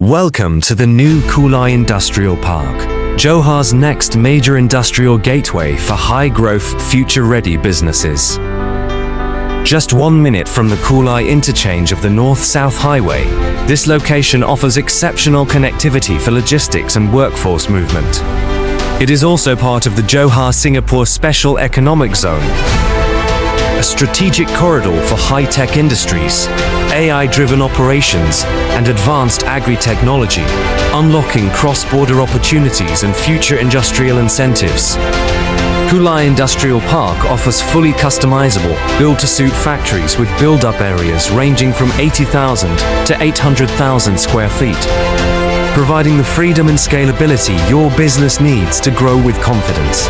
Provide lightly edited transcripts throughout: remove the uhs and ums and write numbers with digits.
Welcome to the new Kulai Industrial Park, Johor's next major industrial gateway for high-growth, future-ready businesses. Just 1 minute from the Kulai interchange of the North-South Highway, this location offers exceptional connectivity for logistics and workforce movement. It is also part of the Johor-Singapore Special Economic Zone, a strategic corridor for high-tech industries, AI-driven operations, and advanced agri-technology, unlocking cross-border opportunities and future industrial incentives. Kulai Industrial Park offers fully customizable, build-to-suit factories with build-up areas ranging from 80,000 to 800,000 square feet, providing the freedom and scalability your business needs to grow with confidence.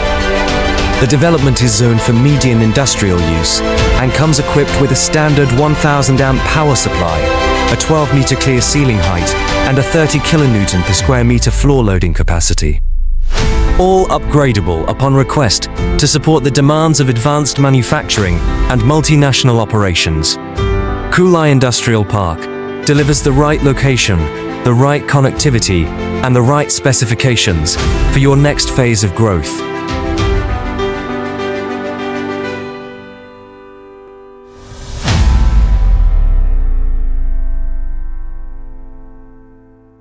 The development is zoned for medium industrial use and comes equipped with a standard 1000 amp power supply, a 12-meter clear ceiling height, and a 30 kilonewton per square meter floor loading capacity. All upgradable upon request to support the demands of advanced manufacturing and multinational operations. Kulai Industrial Park delivers the right location, the right connectivity, and the right specifications for your next phase of growth.